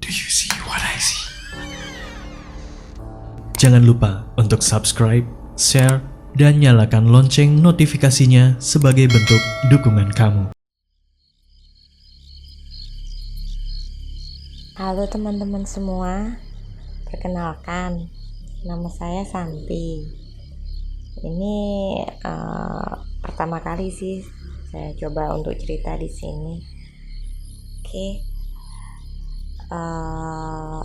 Do you see what I see? Jangan lupa untuk subscribe, share, dan nyalakan lonceng notifikasinya sebagai bentuk dukungan kamu. Halo teman-teman semua, perkenalkan, nama saya Santi. Ini pertama kali sih saya coba untuk cerita di sini. Oke,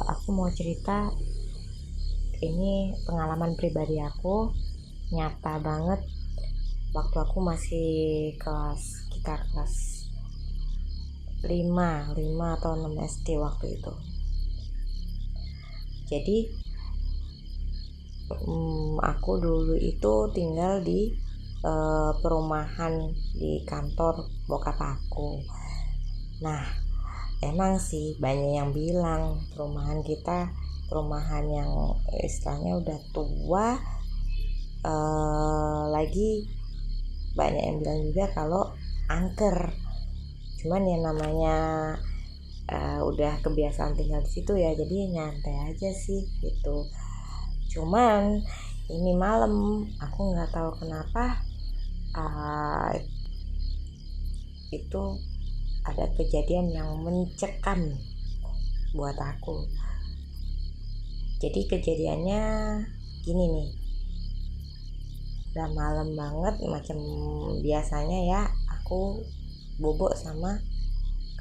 aku mau cerita. Ini pengalaman pribadi aku, nyata banget. Waktu aku masih sekitar kelas 5 atau 6 SD waktu itu. Jadi aku dulu itu tinggal di perumahan di kantor bokap aku. Nah, emang sih banyak yang bilang perumahan kita perumahan yang istilahnya udah tua, lagi banyak yang bilang juga kalau angker. Cuman ya namanya udah kebiasaan tinggal di situ ya, jadi nyantai aja sih gitu. Cuman ini malam aku nggak tahu kenapa itu ada kejadian yang mencekam buat aku. Jadi kejadiannya gini nih, udah malam banget, macam biasanya ya, aku bobok sama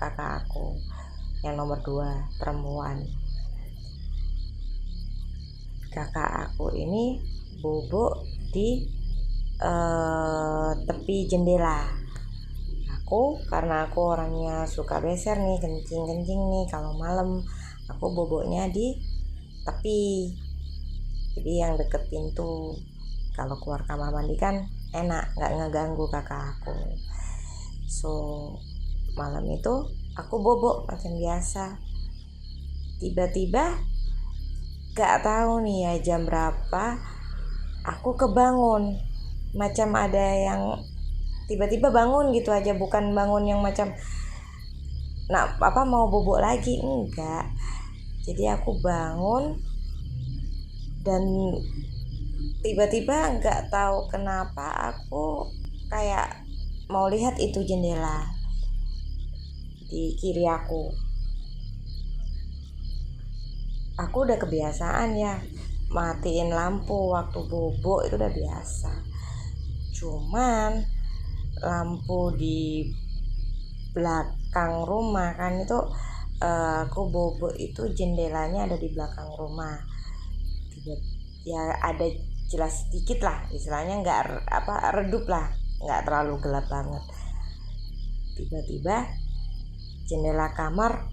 kakak aku yang nomor 2, perempuan. Kakak aku ini bobok di tepi jendela. Karena aku orangnya suka beser nih, kencing nih kalau malam, aku boboknya di tepi, jadi yang deket pintu. Kalau keluar kamar mandi kan enak, nggak ngeganggu kakak aku. So malam itu aku bobok macam biasa. Tiba-tiba nggak tahu nih ya jam berapa, aku kebangun, macam ada yang tiba-tiba bangun gitu aja, bukan bangun yang macam mau bobok lagi, enggak. Jadi aku bangun dan tiba-tiba nggak tahu kenapa aku kayak mau lihat itu jendela di kiri aku. Aku udah kebiasaan ya matiin lampu waktu bobok, itu udah biasa. Cuman lampu di belakang rumah kan itu, aku bobok itu jendelanya ada di belakang rumah. Ya ada jelas sedikit lah, istilahnya nggak redup lah, nggak terlalu gelap banget. Tiba-tiba jendela kamar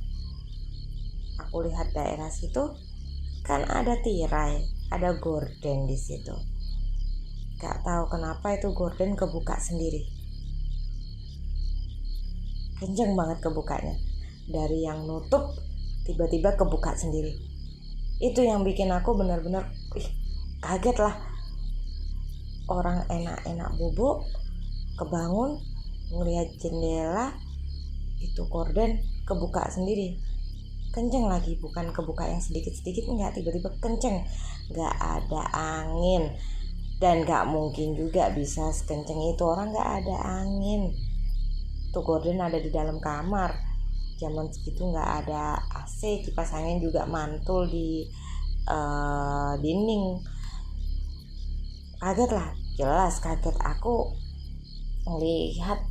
aku lihat daerah situ kan ada tirai, ada gorden di situ. Nggak tahu kenapa itu gorden kebuka sendiri, kenceng banget kebukanya. Dari yang nutup tiba-tiba kebuka sendiri. Itu yang bikin aku benar-benar kaget lah. Orang enak-enak bobok, kebangun ngelihat jendela itu gorden kebuka sendiri, kenceng lagi, bukan kebuka yang sedikit-sedikit, enggak, tiba-tiba kenceng. Nggak ada angin, dan nggak mungkin juga bisa sekenceng itu, orang nggak ada angin. Tuh gorden ada di dalam kamar. Zaman segitu nggak ada AC, kipas angin juga mantul di dinding. Kaget lah, jelas kaget aku melihat,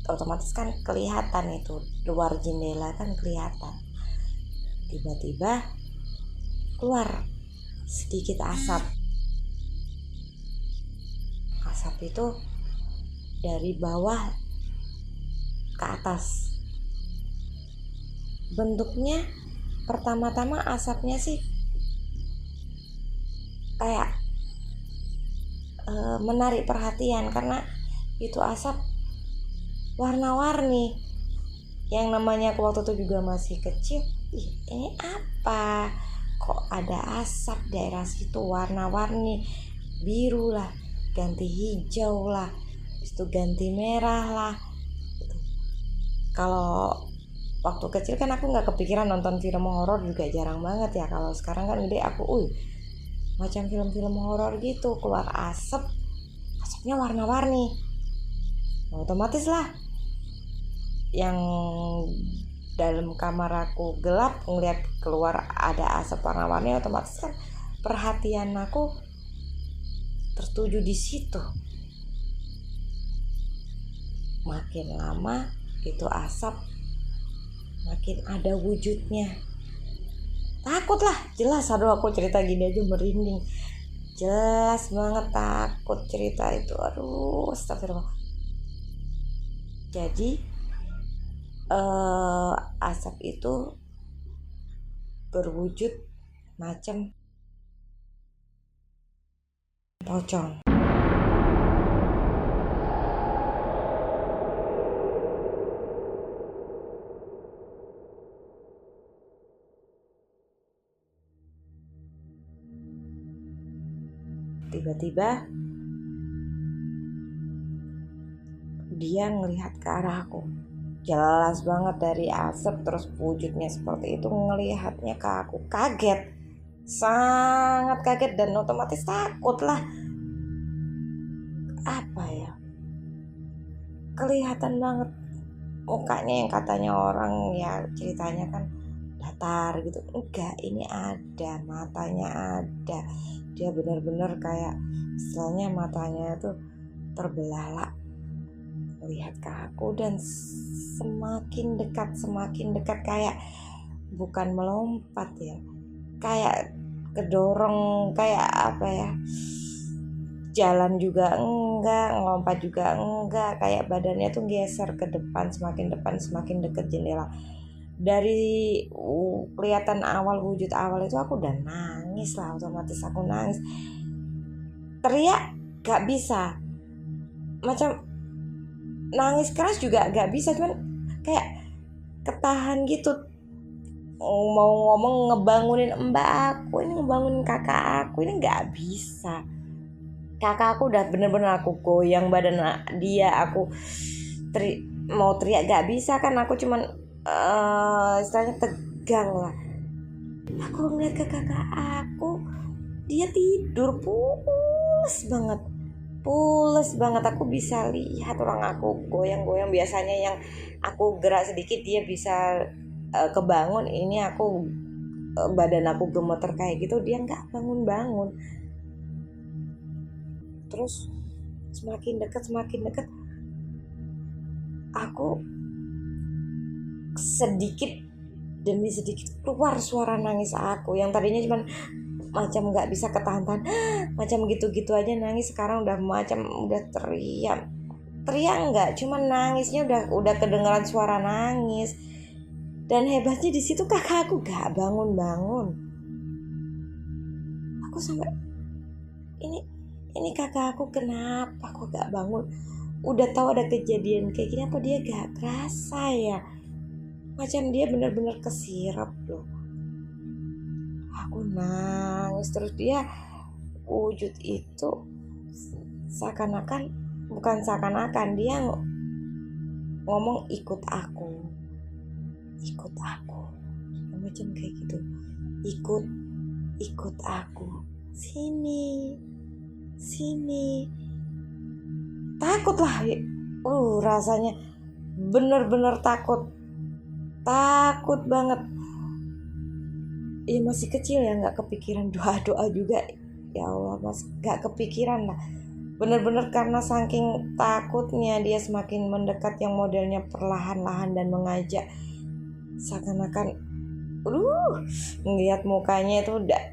otomatis kan kelihatan itu luar jendela kan kelihatan. Tiba-tiba keluar sedikit asap. Asap itu dari bawah ke atas. Bentuknya pertama-tama asapnya sih kayak menarik perhatian, karena itu asap warna-warni. Yang namanya aku waktu itu juga masih kecil, ini apa? Kok ada asap daerah situ warna-warni, biru lah, ganti hijau lah, itu ganti merah lah. Kalau waktu kecil kan aku nggak kepikiran nonton film horor, juga jarang banget ya. Kalau sekarang kan gede aku macam film-film horor gitu, keluar asapnya warna-warni. Otomatis lah yang dalam kamar aku gelap ngeliat keluar ada asap warna-warni, otomatis kan perhatian aku tertuju di situ. Makin lama itu asap makin ada wujudnya. Takut lah, jelas. Aduh, aku cerita gini aja merinding. Jelas banget takut cerita itu. Aduh, astagfirullah. Jadi asap itu berwujud macam pocong. Tiba-tiba dia ngelihat ke arahku, jelas banget dari asap, terus wujudnya seperti itu, ngelihatnya ke aku. Kaget, sangat kaget, dan otomatis takut lah. Apa ya, kelihatan banget mukanya yang katanya orang ya ceritanya kan datar gitu. Enggak, ini ada, matanya ada. Dia benar-benar kayak istilahnya matanya tuh terbelalak melihat ke aku, dan semakin dekat, kayak bukan melompat ya, kayak kedorong, kayak apa ya, jalan juga enggak, ngelompat juga enggak, kayak badannya tuh geser ke depan, semakin dekat jendela. Dari kelihatan wujud awal itu aku udah nangis lah, otomatis aku nangis. Teriak gak bisa, macam nangis keras juga gak bisa, cuman kayak ketahan gitu. Mau ngomong ngebangunin mbak aku, ini ngebangunin kakak aku, ini gak bisa. Kakak aku udah bener-bener aku goyang badan dia, aku mau teriak gak bisa kan, aku cuman istilahnya tegang lah. Aku ngeliat ke kakak aku, dia tidur pules banget. Aku bisa lihat orang aku goyang-goyang. Biasanya yang aku gerak sedikit dia bisa kebangun, ini aku badan aku gemeter kayak gitu, dia nggak bangun. Terus semakin dekat, aku sedikit demi sedikit keluar suara nangis aku, yang tadinya cuman macam nggak bisa ketahan-tahan, macam gitu-gitu aja nangis, sekarang udah teriak nggak, cuman nangisnya udah kedengeran suara nangis. Dan hebatnya di situ kakak aku nggak bangun. Aku sampai ini kakak aku kenapa kok nggak bangun? Udah tahu ada kejadian kayak gini, apa dia nggak kerasa ya? Macam dia benar-benar kesirap loh. Aku nangis terus. Dia wujud itu bukan seakan-akan dia ngomong ikut aku, macam kayak gitu, ikut aku sini. Takut lah, rasanya bener-bener takut banget. Ya masih kecil ya, nggak kepikiran doa juga, ya Allah, masih nggak kepikiran lah. Bener-bener karena saking takutnya dia semakin mendekat, yang modelnya perlahan-lahan dan mengajak, seakan-akan ngeliat mukanya itu udah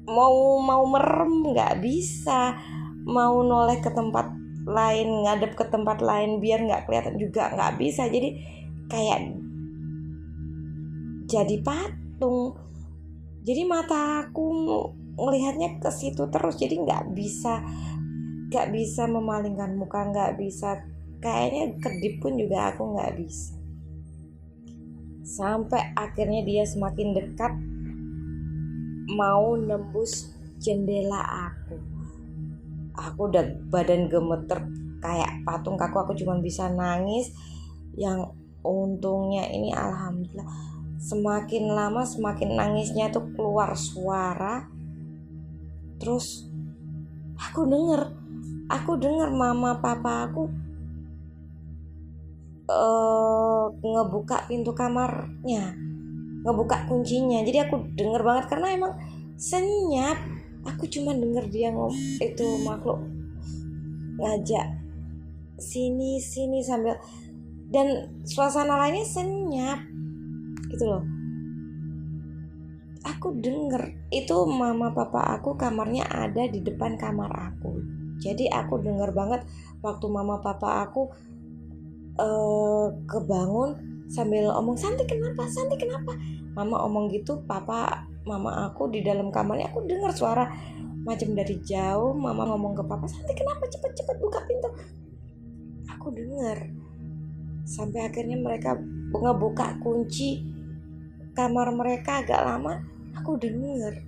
mau merem, nggak bisa, mau noleh ke tempat lain, ngadep ke tempat lain biar nggak kelihatan juga nggak bisa. Jadi kayak jadi patung. Jadi mata aku ngelihatnya ke situ terus, jadi nggak bisa memalingkan muka, nggak bisa, kayaknya kedip pun juga aku nggak bisa. Sampai akhirnya dia semakin dekat, mau nembus jendela aku udah badan gemeter kayak patung kaku, aku cuma bisa nangis. Yang Untungnya ini alhamdulillah semakin lama semakin nangisnya tuh keluar suara. Terus aku denger mama papa aku ngebuka pintu kamarnya, ngebuka kuncinya. Jadi aku denger banget karena emang senyap. Aku cuma denger dia itu makhluk ngajak sini sambil, dan suasana lainnya senyap gitu loh. Aku denger itu mama papa aku kamarnya ada di depan kamar aku. Jadi aku denger banget waktu mama papa aku kebangun sambil omong, Santi kenapa? Mama omong gitu, mama aku di dalam kamarnya. Aku dengar suara macam dari jauh mama ngomong ke papa, Santi kenapa, cepet buka pintu. Aku dengar sampai akhirnya mereka ngebuka kunci kamar mereka agak lama. Aku dengar.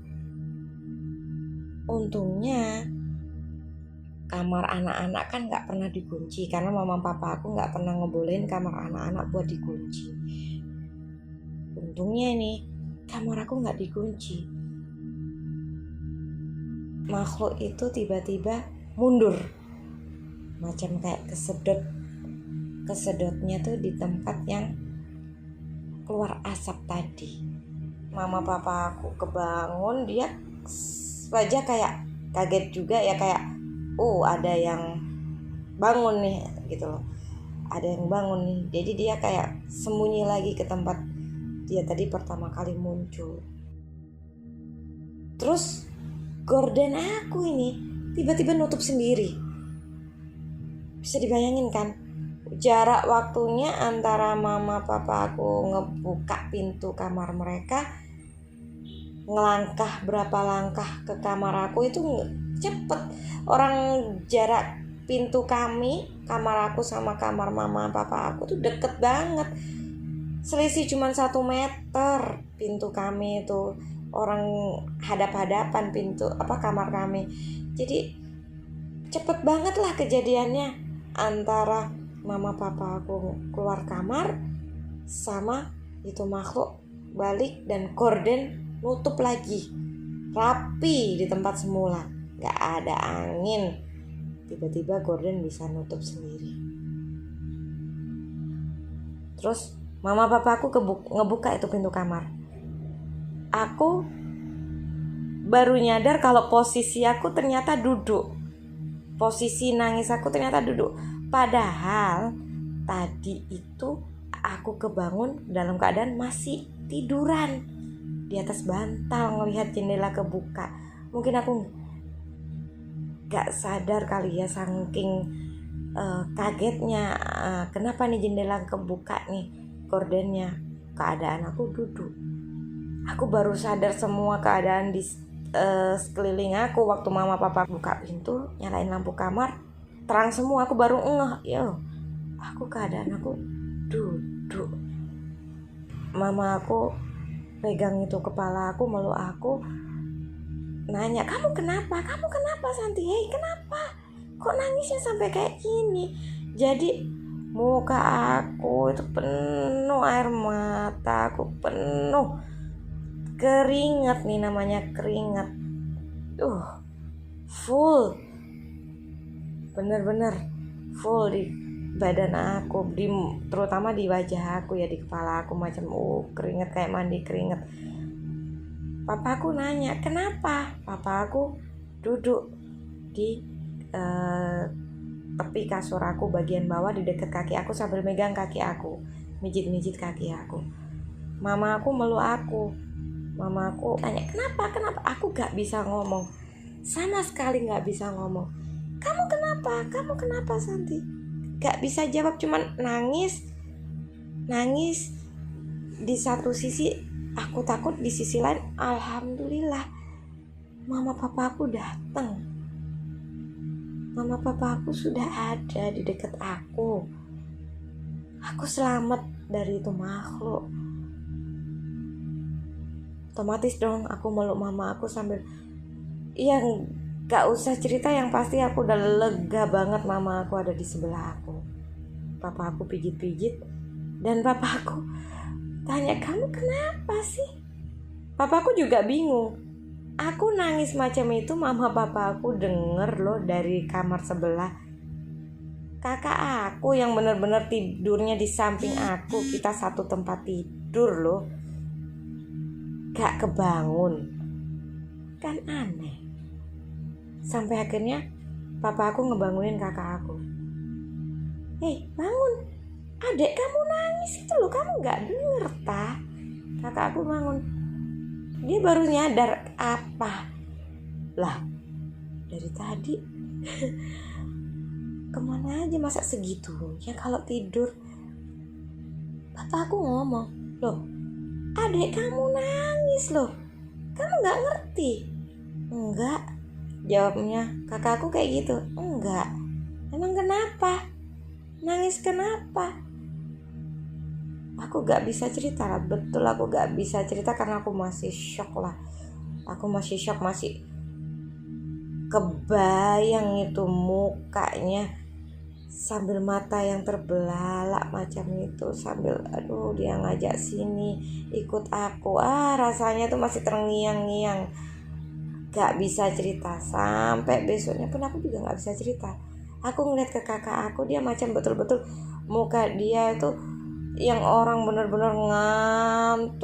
Untungnya kamar anak-anak kan nggak pernah dikunci karena mama papa aku nggak pernah ngebolehin kamar anak-anak buat dikunci. Untungnya nih kamar aku nggak dikunci. Makhluk itu tiba-tiba mundur, macam kayak kesedotnya tuh di tempat yang keluar asap tadi. Mama papa aku kebangun, dia wajah kayak kaget juga ya, kayak ada yang bangun nih gitu loh, ada yang bangun nih. Jadi dia kayak sembunyi lagi ke tempat dia tadi pertama kali muncul. Terus gorden aku ini tiba-tiba nutup sendiri. Bisa dibayangin kan jarak waktunya antara mama papa aku ngebuka pintu kamar mereka, ngelangkah berapa langkah ke kamar aku itu cepet. Orang jarak pintu kamar aku sama kamar mama papa aku tuh deket banget, selisih cuma 1 meter. Pintu kami itu orang hadap-hadapan pintu kamar kami. Jadi cepet banget lah kejadiannya antara mama papa aku keluar kamar sama itu makhluk balik dan gorden nutup lagi rapi di tempat semula. Gak ada angin, tiba-tiba gorden bisa nutup sendiri. Terus mama papa aku ngebuka itu pintu kamar. Aku baru nyadar kalau posisi aku ternyata duduk. Posisi nangis aku ternyata duduk. Padahal tadi itu aku kebangun dalam keadaan masih tiduran di atas bantal ngelihat jendela kebuka. Mungkin aku gak sadar kali ya, saking kagetnya. Kenapa nih jendela kebuka nih gordennya. Keadaan aku duduk. Aku baru sadar semua keadaan di sekeliling aku waktu mama papa buka pintu, nyalain lampu kamar, terang semua. Aku baru ngeh, aku keadaan aku duduk. Mama aku pegang itu kepala aku, meluk aku, nanya, kamu kenapa Santi? Hei, kenapa? Kok nangisnya sampai kayak gini? Jadi muka aku itu penuh air mata, aku penuh keringat nih, namanya keringat. Full. Bener-bener full di badan aku, terutama di wajah aku ya, di kepala aku macam keringat kayak mandi keringat. Papa aku nanya, kenapa? Papa aku duduk di tepi kasur aku bagian bawah di dekat kaki aku sambil megang kaki aku, mijit-mijit kaki aku. Mama aku meluk aku. Mama aku tanya, kenapa? Aku gak bisa ngomong, sama sekali gak bisa ngomong. Kamu kenapa Santi? Gak bisa jawab, cuman nangis. Di satu sisi aku takut, di sisi lain alhamdulillah mama papa aku datang. Mama papa aku sudah ada di dekat aku. Aku selamat dari itu makhluk. Otomatis dong aku meluk mama aku sambil, gak usah cerita, yang pasti aku udah lega banget mama aku ada di sebelah aku. Papa aku pijit-pijit Dan papaku tanya, kamu kenapa sih? Papaku juga bingung. Aku nangis macam itu, mama papaku denger loh dari kamar sebelah. Kakak aku yang benar-benar tidurnya di samping aku, kita satu tempat tidur loh, gak kebangun. Kan aneh. Sampai akhirnya papa aku ngebangunin kakak aku. Hei, bangun, adek kamu nangis itu loh, kamu gak denger ta? Kakak aku bangun. Dia baru nyadar. Apa? Lah, dari tadi kemana aja masa segitunya kalau tidur? Papa aku ngomong, loh adek kamu nangis loh, kamu gak ngerti? Enggak, jawabnya kakak aku kayak gitu. Enggak. Emang kenapa? Nangis kenapa? Aku gak bisa cerita lah. Betul, aku gak bisa cerita karena aku masih shock lah. Aku masih shock, masih kebayang itu mukanya sambil mata yang terbelalak macam itu, sambil aduh dia ngajak sini ikut aku, rasanya tuh masih terngiang-ngiang. Gak bisa cerita. Sampai besoknya pun aku juga gak bisa cerita. Aku ngeliat ke kakak aku, dia macam betul-betul muka dia itu yang orang bener-bener ngantuk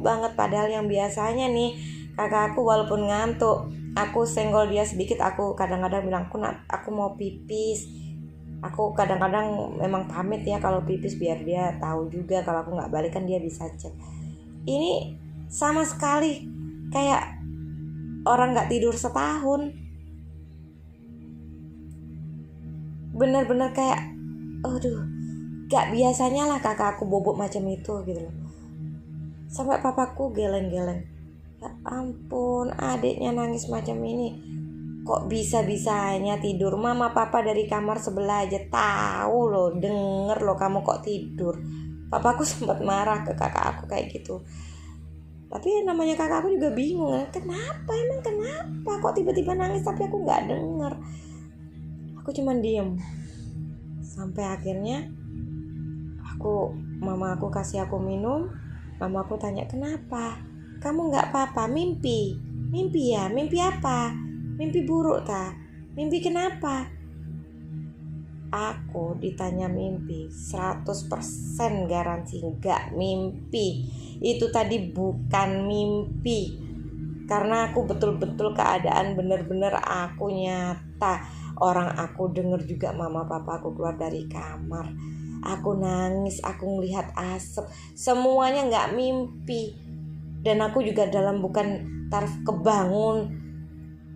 banget. Padahal yang biasanya nih kakak aku walaupun ngantuk, aku senggol dia sedikit, aku kadang-kadang bilang aku mau pipis. Aku kadang-kadang memang pamit ya kalau pipis biar dia tahu juga kalau aku nggak balik kan dia bisa cek. Ini sama sekali kayak orang nggak tidur setahun. Bener-bener kayak, aduh, gak biasanya lah kakak aku bobok macam itu gitu loh. Sampai papaku geleng-geleng. Ya ampun, adiknya nangis macam ini. Kok bisa-bisanya tidur? Mama papa dari kamar sebelah aja tahu loh, denger loh kamu kok tidur. Papaku sempat marah ke kakak aku kayak gitu. Tapi namanya kakak aku juga bingung, kenapa, emang kenapa kok tiba-tiba nangis tapi aku gak denger. Aku cuman diem. Sampai akhirnya mama aku kasih aku minum. Mama aku tanya, kenapa? Kamu gak apa-apa? Mimpi ya? Mimpi apa? Mimpi buruk ta? Mimpi kenapa? Aku ditanya mimpi 100% garansi gak mimpi. Itu tadi bukan mimpi. Karena aku betul-betul keadaan bener-bener aku nyata. Orang aku denger juga mama papa aku keluar dari kamar. Aku nangis, aku ngelihat asap. Semuanya gak mimpi. Dan aku juga dalam bukan taraf kebangun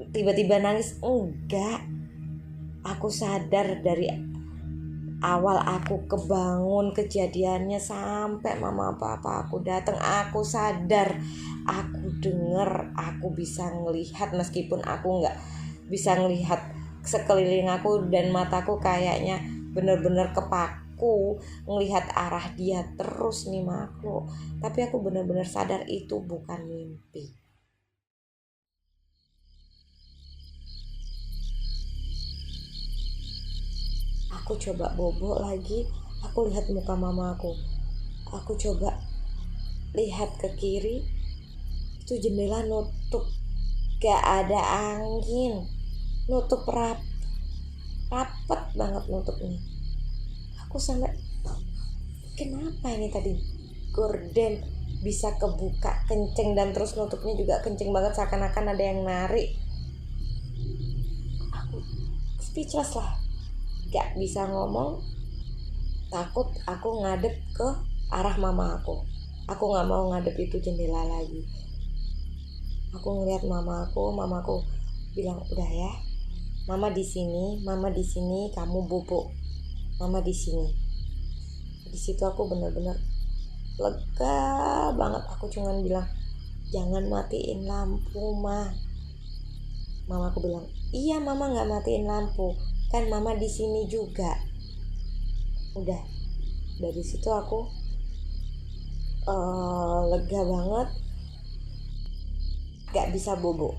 tiba-tiba nangis, enggak. Aku sadar dari awal aku kebangun kejadiannya sampai mama papa aku datang, aku sadar, aku denger, aku bisa ngelihat meskipun aku nggak bisa ngelihat sekeliling aku dan mataku kayaknya bener-bener kepaku ngelihat arah dia terus nih makhluk. Tapi aku bener-bener sadar itu bukan mimpi. Aku coba bobo lagi, aku lihat muka mama aku. Aku coba lihat ke kiri, itu jendela nutup, gak ada angin, nutup rapet banget nutupnya. Aku sampai, kenapa ini tadi gorden bisa kebuka kenceng dan terus nutupnya juga kenceng banget seakan-akan ada yang narik. Aku speechless lah. Gak bisa ngomong, takut aku ngadep ke arah mama aku. Aku gak mau ngadep itu jendela lagi. Aku ngeliat mamaku bilang, udah ya, mama di sini, kamu bubuk, mama di sini. Di situ aku benar-benar lega banget. Aku cuman bilang, jangan matiin lampu, Ma. Mamaku bilang, iya mama nggak matiin lampu, kan mama di sini juga. Udah, dari situ aku lega banget. Gak bisa bobo,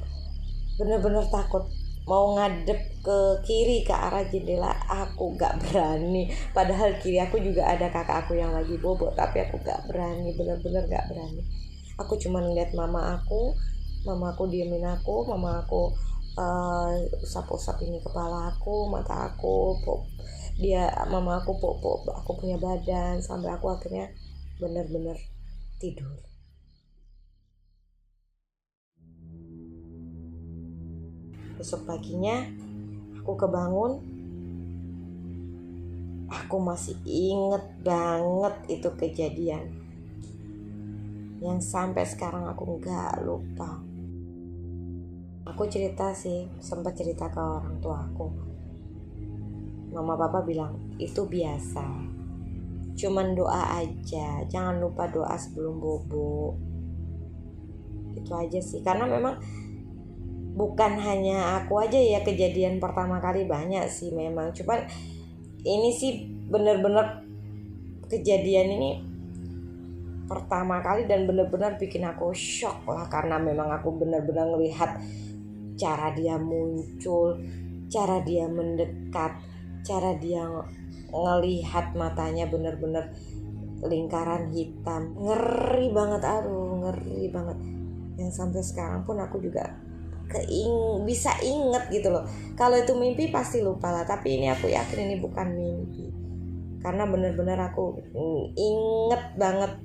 bener-bener takut. mau ngadep ke kiri ke arah jendela, aku gak berani. Padahal kiri aku juga ada kakak aku yang lagi bobo, tapi aku gak berani, bener-bener gak berani. Aku cuma ngeliat mama aku diemin aku, mama aku usap-usap ini kepala aku, mata aku, mama aku pok aku punya badan, sampai aku akhirnya bener-bener tidur. Besok paginya aku kebangun, aku masih inget banget itu kejadian yang sampai sekarang aku nggak lupa. Aku cerita sih, sempat cerita ke orang tua aku. Mama papa bilang itu biasa, cuman doa aja, jangan lupa doa sebelum bobo. Itu aja sih, karena memang bukan hanya aku aja ya kejadian pertama kali, banyak sih memang. Cuman ini sih bener-bener kejadian ini pertama kali dan bener-bener bikin aku shock lah, karena memang aku bener-bener ngelihat cara dia muncul, cara dia mendekat, cara dia ngelihat matanya bener-bener lingkaran hitam, ngeri banget, aduh ngeri banget. Yang sampai sekarang pun aku juga bisa inget gitu loh. Kalau itu mimpi pasti lupa lah, tapi ini aku yakin ini bukan mimpi, karena bener-bener aku inget banget,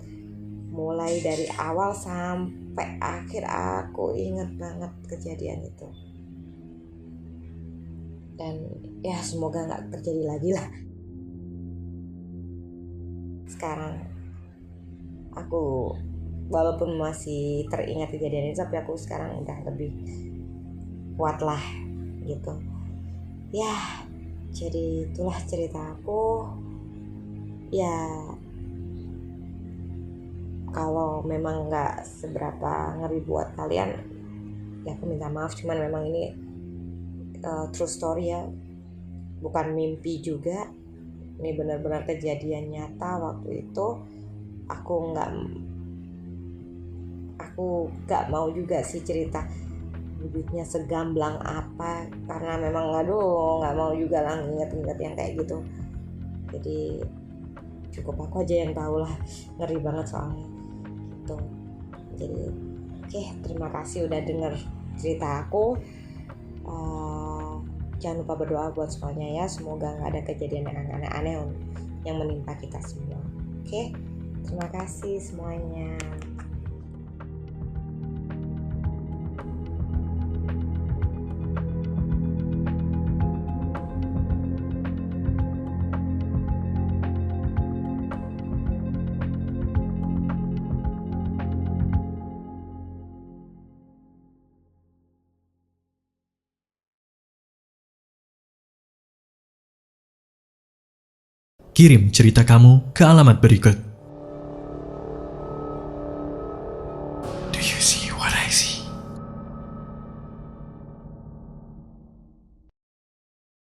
mulai dari awal sampai akhir aku inget banget kejadian itu. Dan ya semoga gak terjadi lagi lah. Sekarang aku walaupun masih teringat kejadian itu, tapi aku sekarang udah lebih kuat lah gitu ya. Jadi itulah cerita aku ya. Kalau memang gak seberapa ngeri buat kalian ya aku minta maaf, cuman memang ini true story ya, bukan mimpi juga. Ini benar-benar kejadian nyata waktu itu. Aku gak mau juga sih cerita wujudnya segamblang apa, karena memang gak mau juga lah inget-inget yang kayak gitu. Jadi cukup aku aja yang tahu lah, ngeri banget soalnya gitu. Jadi oke, terima kasih udah denger cerita aku. Jangan lupa berdoa buat semuanya ya, semoga gak ada kejadian yang aneh-aneh yang menimpa kita semua. Oke, terima kasih semuanya. Kirim cerita kamu ke alamat berikut.